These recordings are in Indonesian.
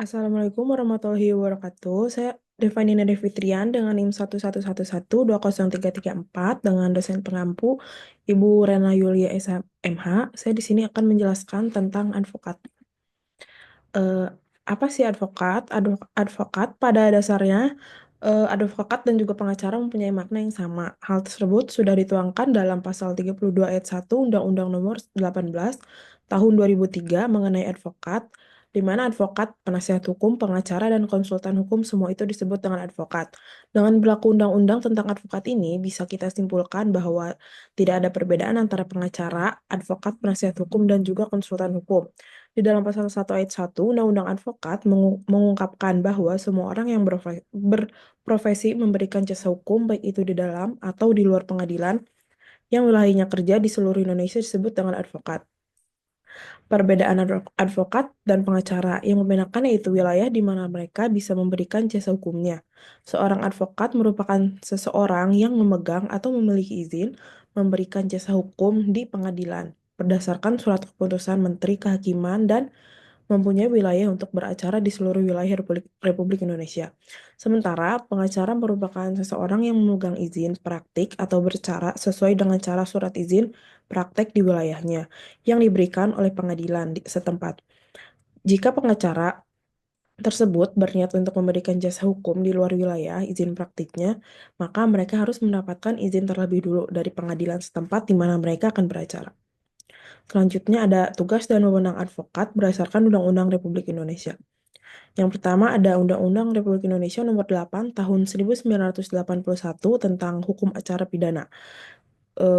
Assalamualaikum warahmatullahi wabarakatuh. Saya Devani Nadia Fitrian dengan NIM 111120334 dengan dosen pengampu Ibu Rena Yulia SMH. Saya di sini akan menjelaskan tentang advokat. Eh, apa sih advokat? Advokat pada dasarnya advokat dan juga pengacara mempunyai makna yang sama. Hal tersebut sudah dituangkan dalam pasal 32 ayat 1 Undang-Undang Nomor 18 Tahun 2003 mengenai advokat, di mana advokat, penasihat hukum, pengacara, dan konsultan hukum semua itu disebut dengan advokat. Dengan berlaku undang-undang tentang advokat ini, bisa kita simpulkan bahwa tidak ada perbedaan antara pengacara, advokat, penasihat hukum, dan juga konsultan hukum. Di dalam pasal 1 ayat 1 Undang-Undang Advokat mengungkapkan bahwa semua orang yang berprofesi memberikan jasa hukum baik itu di dalam atau di luar pengadilan yang wilayahnya kerja di seluruh Indonesia disebut dengan advokat. Perbedaan advokat dan pengacara yang membedakan yaitu wilayah di mana mereka bisa memberikan jasa hukumnya. Seorang advokat merupakan seseorang yang memegang atau memiliki izin memberikan jasa hukum di pengadilan berdasarkan surat keputusan Menteri Kehakiman dan mempunyai wilayah untuk beracara di seluruh wilayah Republik Indonesia. Sementara, pengacara merupakan seseorang yang memegang izin praktik atau bercara sesuai dengan cara surat izin praktek di wilayahnya yang diberikan oleh pengadilan setempat. Jika pengacara tersebut berniat untuk memberikan jasa hukum di luar wilayah izin praktiknya, maka mereka harus mendapatkan izin terlebih dulu dari pengadilan setempat di mana mereka akan beracara. Selanjutnya ada tugas dan wewenang advokat berdasarkan Undang-Undang Republik Indonesia. Yang pertama ada Undang-Undang Republik Indonesia Nomor 8 Tahun 1981 tentang Hukum Acara Pidana.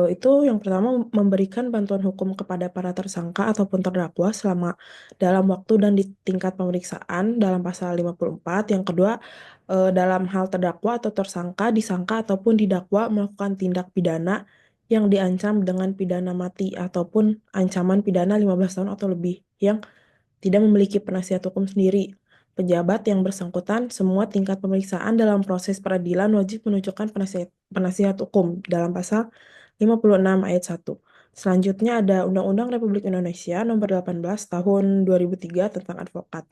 Itu yang pertama memberikan bantuan hukum kepada para tersangka ataupun terdakwa selama dalam waktu dan di tingkat pemeriksaan dalam pasal 54. Yang kedua, dalam hal terdakwa atau tersangka, disangka ataupun didakwa melakukan tindak pidana yang diancam dengan pidana mati ataupun ancaman pidana 15 tahun atau lebih yang tidak memiliki penasihat hukum sendiri. Pejabat yang bersangkutan semua tingkat pemeriksaan dalam proses peradilan wajib menunjukkan penasihat hukum dalam pasal 56 ayat 1. Selanjutnya ada Undang-Undang Republik Indonesia Nomor 18 Tahun 2003 tentang advokat.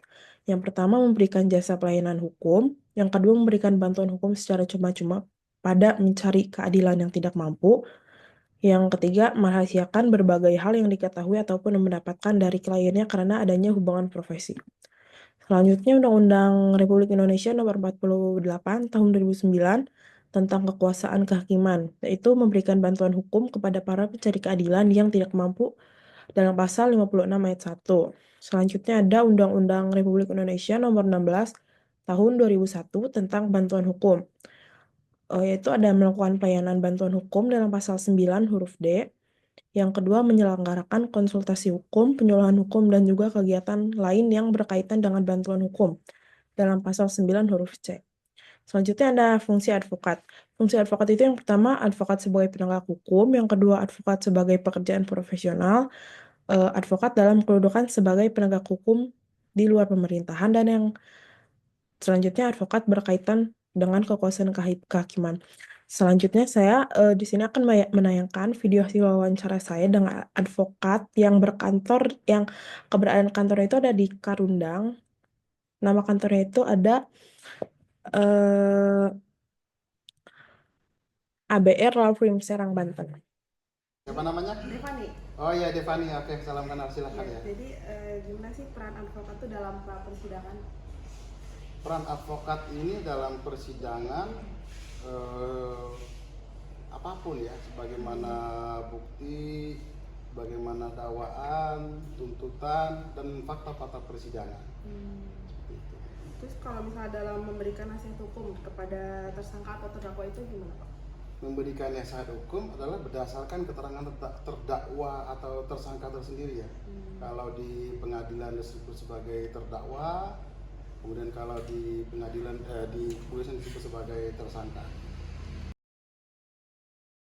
Yang pertama memberikan jasa pelayanan hukum, yang kedua memberikan bantuan hukum secara cuma-cuma pada mencari keadilan yang tidak mampu, yang ketiga merahasiakan berbagai hal yang diketahui ataupun mendapatkan dari kliennya karena adanya hubungan profesi. Selanjutnya Undang-Undang Republik Indonesia Nomor 48 Tahun 2009 tentang kekuasaan kehakiman, yaitu memberikan bantuan hukum kepada para pencari keadilan yang tidak mampu dalam pasal 56 ayat 1. Selanjutnya ada Undang-Undang Republik Indonesia Nomor 16 Tahun 2001 tentang bantuan hukum, yaitu ada melakukan pelayanan bantuan hukum dalam pasal 9 huruf D. Yang kedua, menyelenggarakan konsultasi hukum, penyuluhan hukum, dan juga kegiatan lain yang berkaitan dengan bantuan hukum dalam pasal 9 huruf C. Selanjutnya ada fungsi advokat. Fungsi advokat itu yang pertama, advokat sebagai penegak hukum, yang kedua, advokat sebagai pekerjaan profesional, advokat dalam kedudukan sebagai penegak hukum di luar pemerintahan, dan yang selanjutnya advokat berkaitan dengan kekuasaan kehakiman. Selanjutnya saya di sini akan menayangkan video hasil wawancara saya dengan advokat yang berkantor, yang keberadaan kantornya itu ada di Karundang. Nama kantornya itu ada eh, ABR Law Firm Serang, Banten. Siapa namanya? Devani. Oh iya Devani, oke, salam kenal, silakan Ya, ya. jadi gimana sih peran advokat itu dalam pra persidangan? Peran advokat ini dalam persidangan apapun ya, sebagaimana bukti, bagaimana dakwaan, tuntutan, dan fakta-fakta persidangan. Seperti itu. Terus kalau misalnya dalam memberikan nasihat hukum kepada tersangka atau terdakwa itu gimana Pak? Memberikan nasihat hukum adalah berdasarkan keterangan terdakwa atau tersangka tersendiri ya. Kalau di pengadilan disebut sebagai terdakwa, kemudian kalau di pengadilan di kepolisian disebut sebagai tersangka.